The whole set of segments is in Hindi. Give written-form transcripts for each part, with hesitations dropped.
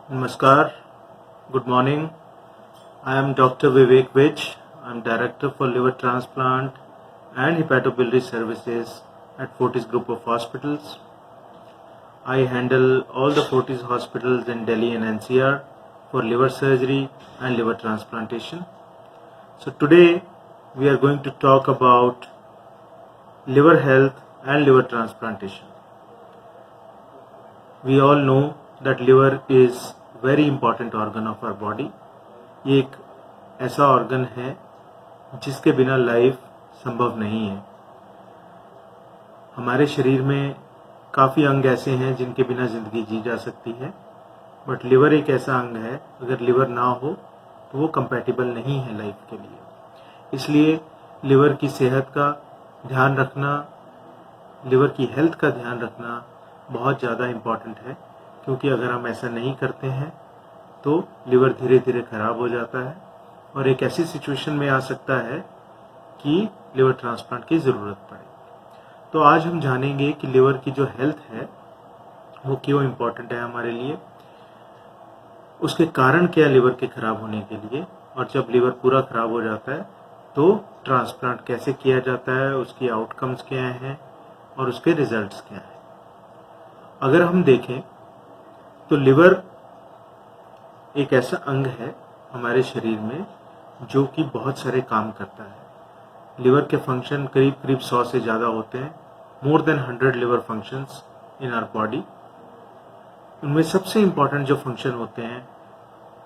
Namaskar, good morning. I am Dr. Vivek Vij. I am Director for Liver Transplant and Hepatobiliary Services at Fortis Group of Hospitals. I handle all the Fortis hospitals in Delhi and NCR for liver surgery and liver transplantation. So today we are going to talk about liver health and liver transplantation. We all know that liver is very important organ of our body. ये एक ऐसा ऑर्गन है जिसके बिना लाइफ संभव नहीं है। हमारे शरीर में काफ़ी अंग ऐसे हैं जिनके बिना ज़िंदगी जी जा सकती है, बट लिवर एक ऐसा अंग है, अगर लिवर ना हो तो वो कंपैटिबल नहीं है लाइफ के लिए। इसलिए लिवर की सेहत का ध्यान रखना, लिवर की हेल्थ का ध्यान रखना बहुत ज़्यादा इम्पॉर्टेंट है, क्योंकि अगर हम ऐसा नहीं करते हैं तो लिवर धीरे धीरे ख़राब हो जाता है और एक ऐसी सिचुएशन में आ सकता है कि लिवर ट्रांसप्लांट की ज़रूरत पड़े। तो आज हम जानेंगे कि लिवर की जो हेल्थ है वो क्यों इम्पॉर्टेंट है हमारे लिए, उसके कारण क्या लिवर के ख़राब होने के लिए, और जब लिवर पूरा ख़राब हो जाता है तो ट्रांसप्लांट कैसे किया जाता है, उसकी आउटकम्स क्या हैं और उसके रिजल्ट्स क्या हैं। अगर हम देखें तो लिवर एक ऐसा अंग है हमारे शरीर में जो कि बहुत सारे काम करता है। लिवर के फंक्शन करीब करीब 100 से ज़्यादा होते हैं, more than 100 liver functions in our body. उनमें सबसे इम्पॉर्टेंट जो फंक्शन होते हैं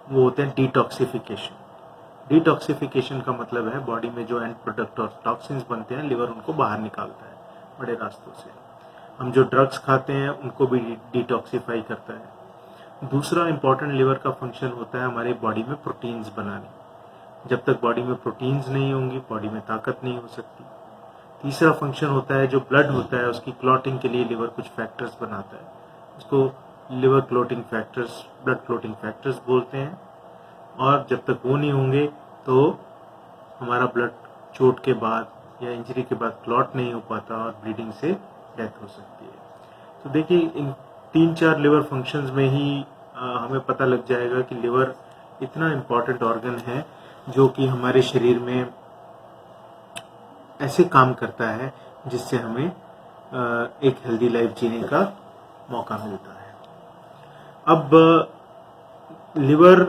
वो होते हैं डिटॉक्सिफिकेशन। डिटॉक्सिफिकेशन का मतलब है बॉडी में जो एंड प्रोडक्ट और टॉक्सिन्स बनते हैं, लिवर उनको बाहर निकालता है बड़े रास्तों से। हम जो ड्रग्स खाते हैं उनको भी डिटॉक्सिफाई करता है। दूसरा इम्पॉर्टेंट लिवर का फंक्शन होता है हमारी बॉडी में प्रोटीन्स बनाने। जब तक बॉडी में प्रोटीन्स नहीं होंगी बॉडी में ताकत नहीं हो सकती। तीसरा फंक्शन होता है जो ब्लड होता है उसकी क्लॉटिंग के लिए लिवर कुछ फैक्टर्स बनाता है, उसको liver clotting factors, blood clotting factors बोलते हैं। और जब तक वो नहीं होंगे तो हमारा ब्लड चोट के बाद या इंजरी के बाद क्लॉट नहीं हो पाता और ब्लीडिंग से डेथ हो सकती है। तो देखिए इन 3-4 लिवर फंक्शंस में ही हमें पता लग जाएगा कि लिवर इतना इम्पॉर्टेंट ऑर्गन है जो कि हमारे शरीर में ऐसे काम करता है जिससे हमें एक हेल्दी लाइफ जीने का मौका मिलता है। अब लिवर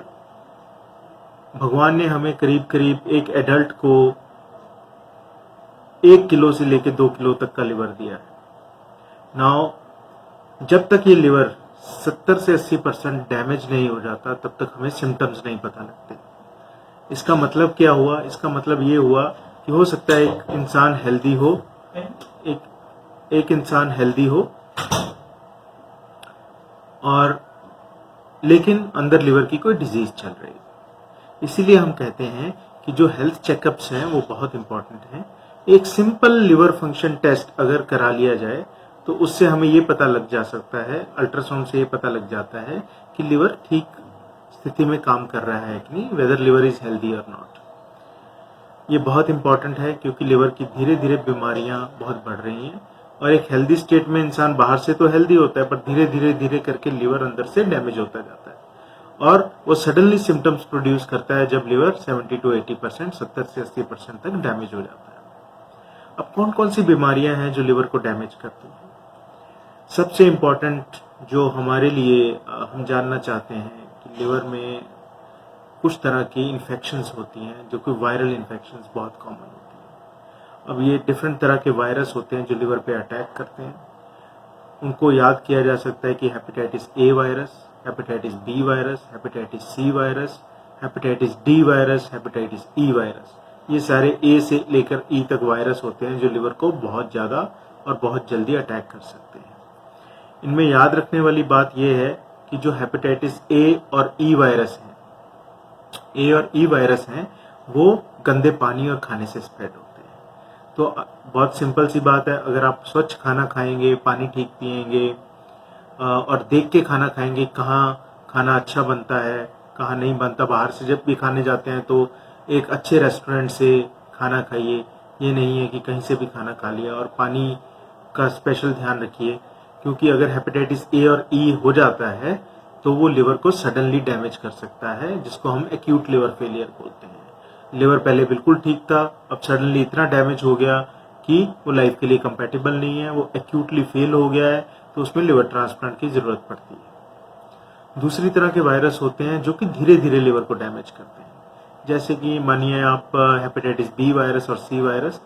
भगवान ने हमें करीब करीब एक एडल्ट को 1 किलो से लेकर 2 किलो तक का लिवर दिया है। नाउ जब तक ये लिवर 70 से 80% डैमेज नहीं हो जाता तब तक हमें सिम्टम्स नहीं पता लगते। इसका मतलब क्या हुआ? इसका मतलब ये हुआ कि हो सकता है एक इंसान हेल्दी हो, एक इंसान हेल्दी हो और लेकिन अंदर लिवर की कोई डिजीज चल रही है। इसीलिए हम कहते हैं कि जो हेल्थ चेकअप्स हैं वो बहुत इंपॉर्टेंट हैं। एक सिंपल लिवर फंक्शन टेस्ट अगर करा लिया जाए तो उससे हमें ये पता लग जा सकता है, अल्ट्रासाउंड से ये पता लग जाता है कि लिवर ठीक स्थिति में काम कर रहा है कि नहीं, वेदर लिवर इज हेल्दी और नॉट। ये बहुत इंपॉर्टेंट है क्योंकि लिवर की धीरे धीरे बीमारियां बहुत बढ़ रही हैं और एक हेल्दी स्टेट में इंसान बाहर से तो हेल्दी होता है पर धीरे धीरे करके लिवर अंदर से डैमेज होता जाता है और वो सडनली सिम्टम्स प्रोड्यूस करता है जब लिवर 70 to 80%, 70 से 80% तक डैमेज हो जाता है। अब कौन कौन सी बीमारियां हैं जो लिवर को डैमेज करती हैं? सबसे इम्पॉर्टेंट जो हमारे लिए हम जानना चाहते हैं कि लिवर में कुछ तरह की इन्फेक्शंस होती हैं जो कि वायरल इन्फेक्शंस बहुत कॉमन होती हैं। अब ये डिफरेंट तरह के वायरस होते हैं जो लिवर पे अटैक करते हैं। उनको याद किया जा सकता है कि hepatitis A virus, hepatitis B virus, hepatitis C virus, hepatitis D virus, hepatitis E virus, ये सारे ए से लेकर ई तक वायरस होते हैं जो लिवर को बहुत ज़्यादा और बहुत जल्दी अटैक कर सकते हैं। इनमें याद रखने वाली बात यह है कि जो हेपेटाइटिस ए और ई वायरस हैं, ए और ई वायरस हैं, वो गंदे पानी और खाने से स्प्रेड होते हैं। तो बहुत सिंपल सी बात है, अगर आप स्वच्छ खाना खाएंगे, पानी ठीक पिएंगे और देख के खाना खाएंगे कहाँ खाना अच्छा बनता है कहाँ नहीं बनता, बाहर से जब भी खाने जाते हैं तो एक अच्छे रेस्टोरेंट से खाना खाइए, ये नहीं है कि कहीं से भी खाना खा लिया। और पानी का स्पेशल ध्यान रखिए क्योंकि अगर हेपेटाइटिस ए और ई हो जाता है तो वो लिवर को सडनली डैमेज कर सकता है, जिसको हम एक्यूट लिवर फेलियर बोलते हैं। लिवर पहले बिल्कुल ठीक था, अब सडनली इतना डैमेज हो गया कि वो लाइफ के लिए कंपैटिबल नहीं है, वो एक्यूटली फेल हो गया है, तो उसमें लिवर ट्रांसप्लांट की जरूरत पड़ती है। दूसरी तरह के वायरस होते हैं जो कि धीरे धीरे लिवर को डैमेज करते हैं, जैसे कि मानिए आप हेपेटाइटिस बी वायरस और सी वायरस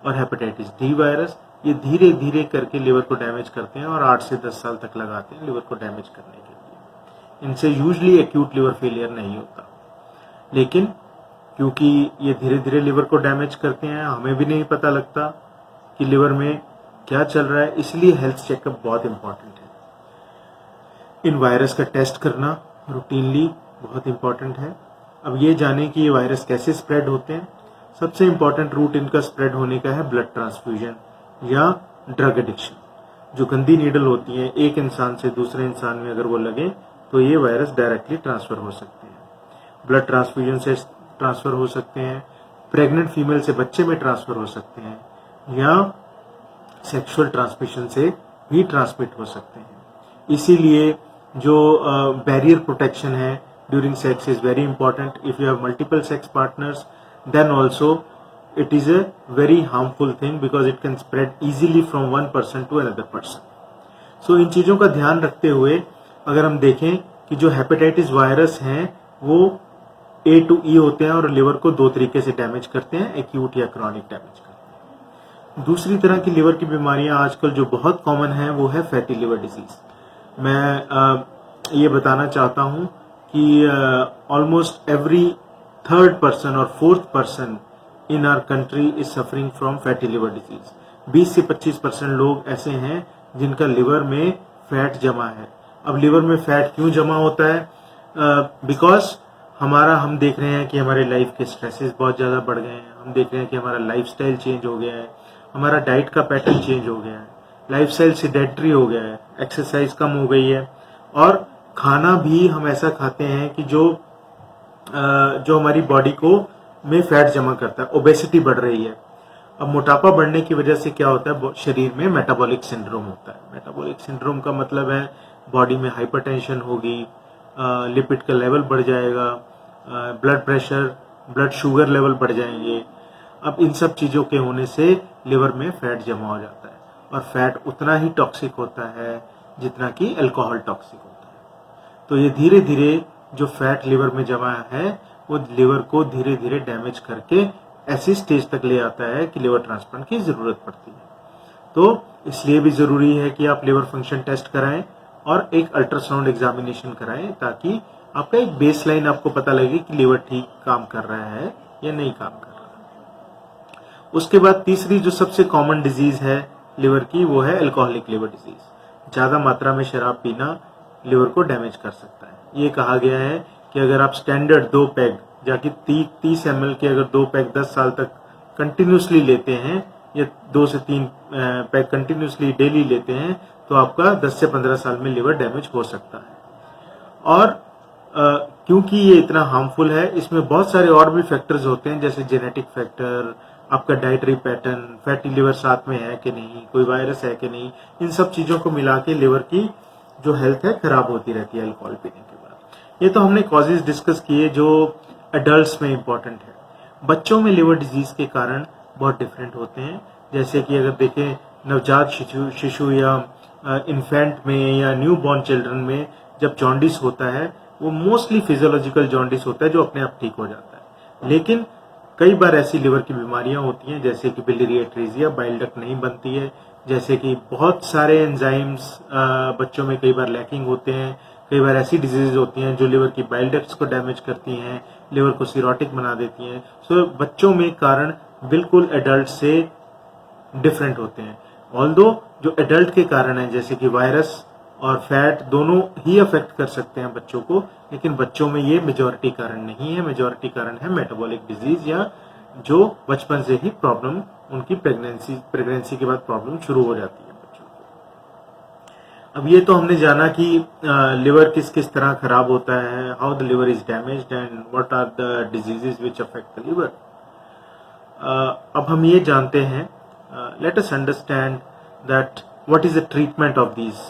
और हेपेटाइटिस डी वायरस, ये धीरे धीरे करके लिवर को डैमेज करते हैं और 8 से 10 साल तक लगाते हैं लिवर को डैमेज करने के लिए। इनसे यूजुअली एक्यूट लिवर फेलियर नहीं होता, लेकिन क्योंकि ये धीरे धीरे लिवर को डैमेज करते हैं, हमें भी नहीं पता लगता कि लिवर में क्या चल रहा है, इसलिए हेल्थ चेकअप बहुत इंपॉर्टेंट है। इन वायरस का टेस्ट करना रूटीनली बहुत इंपॉर्टेंट है। अब ये जाने कि ये वायरस कैसे स्प्रेड होते हैं। सबसे इंपॉर्टेंट रूट इनका स्प्रेड होने का है ब्लड ट्रांसफ्यूजन या ड्रग एडिक्शन। जो गंदी नीडल होती है, एक इंसान से दूसरे इंसान में अगर वो लगे तो ये वायरस डायरेक्टली ट्रांसफर हो सकते हैं। ब्लड ट्रांसफ्यूजन से ट्रांसफर हो सकते हैं, प्रेग्नेंट फीमेल से बच्चे में ट्रांसफर हो सकते हैं, या सेक्सुअल ट्रांसमिशन से भी ट्रांसमिट हो सकते हैं। इसीलिए जो बैरियर प्रोटेक्शन है during sex is very important. If you have multiple sex partners then also it is a very harmful thing because it can spread easily from one person to another person. So इन चीजों का ध्यान रखते हुए अगर हम देखें कि जो हेपेटाइटिस वायरस हैं वो A to E होते हैं और लिवर को दो तरीके से डैमेज करते हैं, एक्यूट या क्रॉनिक डैमेज करते हैं। दूसरी तरह की लिवर की बीमारियां आजकल जो बहुत कॉमन है वो है फैटी लिवर डिजीज। मैं ये बताना चाहता हूं कि ऑलमोस्ट एवरी थर्ड पर्सन और fourth person in our country is suffering from fatty liver disease. 20 से 25% लोग ऐसे हैं जिनका लिवर में फैट जमा है। अब लिवर में फैट क्यों जमा होता है? बिकॉज हम देख रहे हैं कि हमारे लाइफ के स्ट्रेसेस बहुत ज़्यादा बढ़ गए हैं, हम देख रहे हैं कि हमारा लाइफस्टाइल चेंज हो गया है, हमारा डाइट का पैटर्न चेंज हो गया है, लाइफस्टाइल सेडेंटरी हो गया है, एक्सरसाइज कम हो गई है, और खाना भी हम ऐसा खाते हैं कि जो हमारी बॉडी को में फैट जमा करता है, ओबेसिटी बढ़ रही है। अब मोटापा बढ़ने की वजह से क्या होता है, शरीर में मेटाबॉलिक सिंड्रोम होता है। मेटाबॉलिक सिंड्रोम का मतलब है बॉडी में हाइपरटेंशन होगी, लिपिड का लेवल बढ़ जाएगा, blood pressure, blood sugar level बढ़ जाएंगे। अब इन सब चीज़ों के होने से लिवर में फैट जमा हो जाता है, और फैट उतना ही टॉक्सिक होता है जितना कि अल्कोहल टॉक्सिक होता है। तो ये धीरे धीरे जो फैट लिवर में जमा है वो लिवर को धीरे धीरे डैमेज करके ऐसी स्टेज तक ले आता है कि लिवर ट्रांसप्लांट की जरूरत पड़ती है। तो इसलिए भी जरूरी है कि आप लिवर फंक्शन टेस्ट कराएं और एक अल्ट्रासाउंड एग्जामिनेशन कराएं, ताकि आपका एक बेसलाइन आपको पता लगे कि लिवर ठीक काम कर रहा है या नहीं काम कर रहा है। उसके बाद तीसरी जो सबसे कॉमन डिजीज है लिवर की वो है अल्कोहलिक लिवर डिजीज। ज्यादा मात्रा में शराब पीना लिवर को डैमेज कर सकता है। ये कहा गया है कि अगर आप स्टैंडर्ड 2 पैग जाकि 30 ml के अगर 2 पैग 10 साल तक कंटिन्यूसली लेते हैं, या 2 से 3 पैग कंटिन्यूसली डेली लेते हैं, तो आपका 10 से 15 साल में लिवर डैमेज हो सकता है। और क्योंकि ये इतना हार्मफुल है, इसमें बहुत सारे और भी फैक्टर्स होते हैं, जैसे जेनेटिक फैक्टर, आपका डाइटरी पैटर्न, फैटी लिवर साथ में है कि नहीं, कोई वायरस है कि नहीं, इन सब चीजों को मिला के लिवर की जो हेल्थ है खराब होती रहती है अल्कोहल पीने के बाद। ये तो हमने कॉजेज डिस्कस किए जो एडल्ट्स में इंपॉर्टेंट है। बच्चों में लिवर डिजीज के कारण बहुत डिफरेंट होते हैं। जैसे कि अगर देखें नवजात शिशु या इन्फेंट में या न्यू बॉर्न चिल्ड्रन में जब जॉन्डिस होता है, वो मोस्टली फिजियोलॉजिकल जॉन्डिस होता है जो अपने आप ठीक हो जाता है। लेकिन कई बार ऐसी लिवर की बीमारियां होती हैं जैसे कि बिलियरी एट्रीजिया, बाइल डक्ट नहीं बनती है, जैसे कि बहुत सारे एंजाइम्स बच्चों में कई बार लैकिंग होते हैं। कई बार ऐसी डिजीज होती हैं जो लिवर की बाइल डक्ट्स को डैमेज करती हैं, लिवर को सिरोटिक बना देती हैं। सो बच्चों में कारण बिल्कुल एडल्ट से डिफरेंट होते हैं। ऑल्दो जो एडल्ट के कारण है जैसे कि वायरस और फैट दोनों ही अफेक्ट कर सकते हैं बच्चों को, लेकिन बच्चों में ये मेजॉरिटी कारण नहीं है। मेजॉरिटी कारण है मेटाबॉलिक डिजीज, या जो बचपन से ही प्रॉब्लम उनकी प्रेगनेंसी के बाद प्रॉब्लम शुरू हो जाती है बच्चों को। अब ये तो हमने जाना कि लिवर किस किस तरह खराब होता है, how the liver is damaged and what are the diseases which affect the liver. अब हम ये जानते हैं, let us understand that what is the treatment of these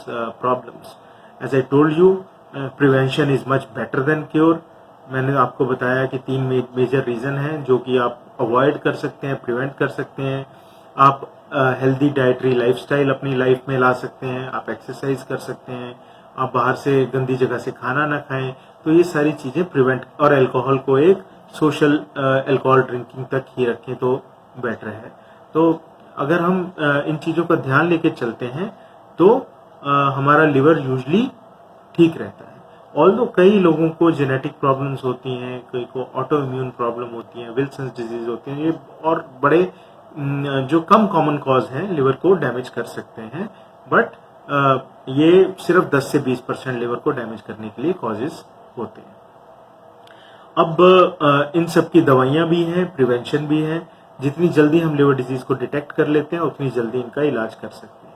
problems. As I told you, prevention is much better than cure. मैंने आपको बताया कि 3 मेजर रीजन हैं जो कि आप अवॉइड कर सकते हैं, प्रिवेंट कर सकते हैं। आप हेल्दी डाइटरी लाइफस्टाइल अपनी लाइफ में ला सकते हैं, आप एक्सरसाइज कर सकते हैं, आप बाहर से गंदी जगह से खाना ना खाएं। तो ये सारी चीजें प्रिवेंट, और अल्कोहल को एक सोशल अल्कोहल ड्रिंकिंग तक ही रखें तो बेटर है। तो अगर हम इन चीजों का ध्यान लेके चलते हैं तो हमारा लिवर यूजली ठीक रहता है। ऑल्दो कई लोगों को जेनेटिक प्रॉब्लम्स होती हैं, कई को ऑटो इम्यून प्रॉब्लम होती है, विल्सन्स डिजीज होती है, ये और बड़े जो कम कॉमन कॉज हैं लिवर को डैमेज कर सकते हैं, बट ये सिर्फ 10 से 20% लिवर को डैमेज करने के लिए कॉजेज होते हैं। अब इन सब की दवाइयां भी हैं, प्रिवेंशन भी है। जितनी जल्दी हम लिवर डिजीज को डिटेक्ट कर लेते हैं उतनी जल्दी इनका इलाज कर सकते हैं।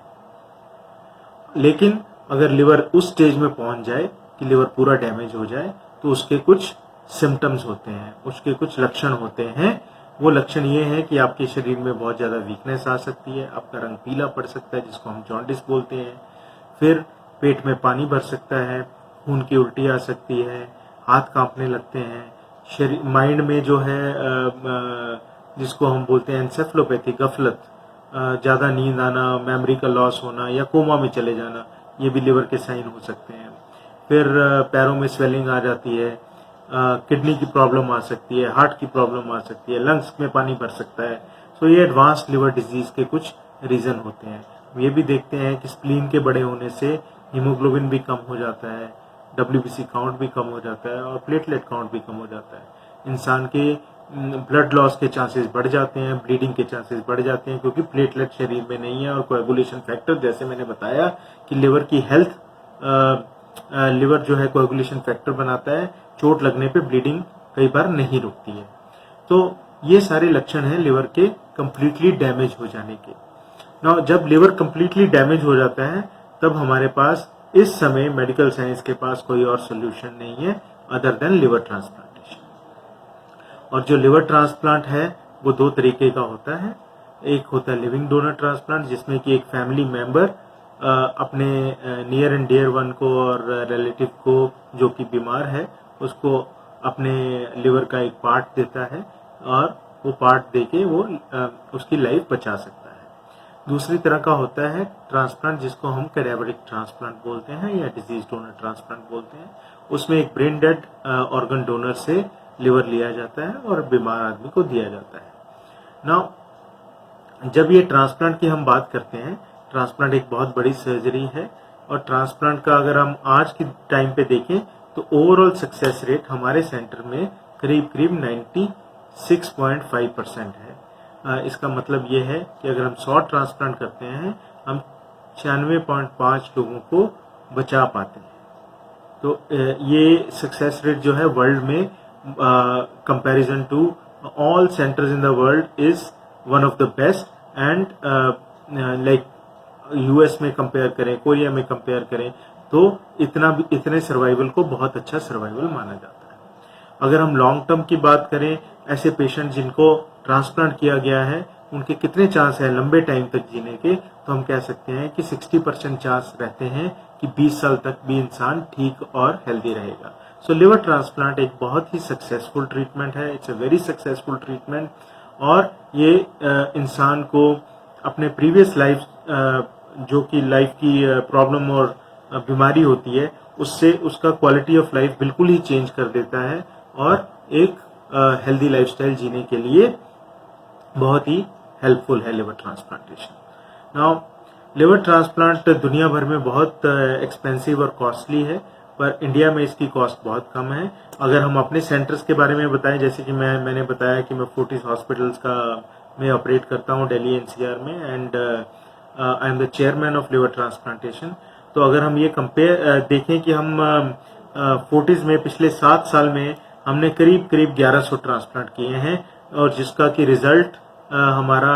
लेकिन अगर लिवर उस स्टेज में पहुंच जाए कि लिवर पूरा डैमेज हो जाए तो उसके कुछ सिम्टम्स होते हैं, उसके कुछ लक्षण होते हैं। वो लक्षण ये है कि आपके शरीर में बहुत ज्यादा वीकनेस आ सकती है, आपका रंग पीला पड़ सकता है जिसको हम जॉन्डिस बोलते हैं, फिर पेट में पानी भर सकता है, खून की उल्टी आ सकती है, हाथ कांपने लगते हैं, शरीर माइंड में जो है जिसको हम बोलते हैं एंसेफेलोपैथी, गफलत, ज्यादा नींद आना, मेमोरी का लॉस होना या कोमा में चले जाना, ये भी लिवर के साइन हो सकते हैं। फिर पैरों में स्वेलिंग आ जाती है, किडनी की प्रॉब्लम आ सकती है, हार्ट की प्रॉब्लम आ सकती है, लंग्स में पानी भर सकता है। सो ये एडवांस्ड लिवर डिजीज के कुछ रीजन होते हैं। ये भी देखते हैं कि स्प्लीन के बड़े होने से हीमोग्लोबिन भी कम हो जाता है, WBC काउंट भी कम हो जाता है और प्लेटलेट काउंट भी कम हो जाता है। इंसान के ब्लड लॉस के चांसेस बढ़ जाते हैं, ब्लीडिंग के चांसेस बढ़ जाते हैं, क्योंकि प्लेटलेट शरीर में नहीं है और कोएगुलेशन फैक्टर, जैसे मैंने बताया कि लिवर की हेल्थ, लिवर जो है कोएगुलेशन फैक्टर बनाता है, चोट लगने पे ब्लीडिंग कई बार नहीं रुकती है। तो ये सारे लक्षण हैं लिवर के कंप्लीटली डैमेज हो जाने के। नाउ जब लिवर कंप्लीटली डैमेज हो जाता है तब हमारे पास इस समय मेडिकल साइंस के पास कोई और सोल्यूशन नहीं है अदर देन लिवर ट्रांसप्लांटेशन। और जो लिवर ट्रांसप्लांट है वो 2 तरीके का होता है। एक होता है लिविंग डोनर ट्रांसप्लांट, जिसमें कि एक फैमिली मेंबर अपने नियर एंड डियर वन को और रिलेटिव को जो कि बीमार है उसको अपने लिवर का एक पार्ट देता है और वो पार्ट देके वो उसकी लाइफ बचा सकता है। दूसरी तरह का होता है ट्रांसप्लांट, जिसको हम कैडेवरिक ट्रांसप्लांट बोलते हैं या डिजीज डोनर ट्रांसप्लांट बोलते हैं। उसमें एक ब्रेन डेड ऑर्गन डोनर से लिवर लिया जाता है और बीमार आदमी को दिया जाता है। नाउ जब ये ट्रांसप्लांट की हम बात करते हैं, ट्रांसप्लांट एक बहुत बड़ी सर्जरी है और ट्रांसप्लांट का अगर हम आज की टाइम पे देखें तो ओवरऑल सक्सेस रेट हमारे सेंटर में करीब 96.5% है। इसका मतलब ये है कि अगर हम 100 ट्रांसप्लांट करते हैं हम 96.5 लोगों को बचा पाते हैं। तो ये सक्सेस रेट जो है वर्ल्ड में comparison to all centers in the world is one of the best and like US में कंपेयर करें, कोरिया में कंपेयर करें तो इतने सर्वाइवल को बहुत अच्छा सर्वाइवल माना जाता है। अगर हम लॉन्ग टर्म की बात करें, ऐसे पेशेंट जिनको ट्रांसप्लांट किया गया है उनके कितने चांस है लंबे टाइम तक जीने के, तो हम कह सकते हैं कि 60% चांस रहते हैं कि 20 साल तक भी इंसान ठीक और हेल्दी रहेगा। सो लिवर ट्रांसप्लांट एक बहुत ही सक्सेसफुल ट्रीटमेंट है, it's a very successful treatment. और ये इंसान को अपने प्रीवियस लाइफ जो कि लाइफ की प्रॉब्लम और बीमारी होती है उससे उसका क्वालिटी ऑफ लाइफ बिल्कुल ही चेंज कर देता है और एक हेल्दी लाइफस्टाइल जीने के लिए बहुत ही हेल्पफुल है liver transplantation. Now liver transplant दुनिया भर में बहुत एक्सपेंसिव और कॉस्टली है, पर इंडिया में इसकी कॉस्ट बहुत कम है। अगर हम अपने सेंटर्स के बारे में बताएं, जैसे कि मैंने बताया कि मैं फोर्टिस हॉस्पिटल्स का में ऑपरेट करता हूं दिल्ली NCR में, and I am the chairman of liver transplantation. तो अगर हम ये कंपेयर देखें कि हम फोर्टिस में पिछले 7 साल में हमने करीब 1100 ट्रांसप्लांट किए हैं और जिसका कि रिजल्ट हमारा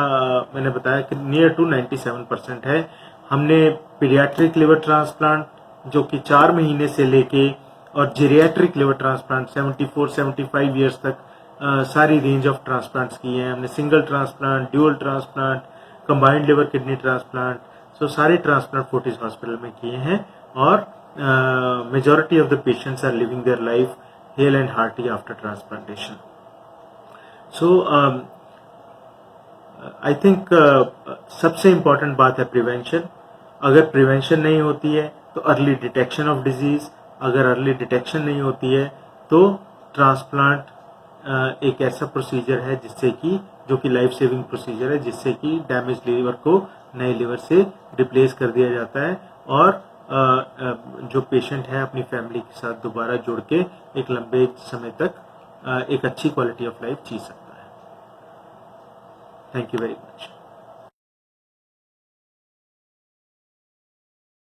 मैंने बताया कि नियर टू 97% है। हमने पीडियाट्रिक लिवर ट्रांसप्लांट जो कि 4 महीने से लेके और जेरियाट्रिक लिवर ट्रांसप्लांट 74-75 ईयर्स तक सारी रेंज ऑफ ट्रांसप्लांट्स किए हैं हमने। Single transplant, dual transplant, combined liver kidney transplant. So सारे ट्रांसप्लांट फोर्टिस हॉस्पिटल में किए हैं और majority of the patients are living their life hale and hearty after transplantation. So I think सबसे इम्पॉर्टेंट बात है प्रिवेंशन. अगर प्रिवेंशन नहीं होती है तो अर्ली डिटेक्शन ऑफ डिजीज, अगर अर्ली डिटेक्शन नहीं होती है तो ट्रांसप्लांट एक ऐसा प्रोसीजर है जिससे कि जो कि लाइफ सेविंग प्रोसीजर है, जिससे कि डैमेज लीवर को नए लीवर से रिप्लेस कर दिया जाता है और जो पेशेंट है अपनी फैमिली के साथ दोबारा जुड़ के एक लंबे समय तक एक अच्छी क्वालिटी ऑफ लाइफ जी सकता है. Thank you very much.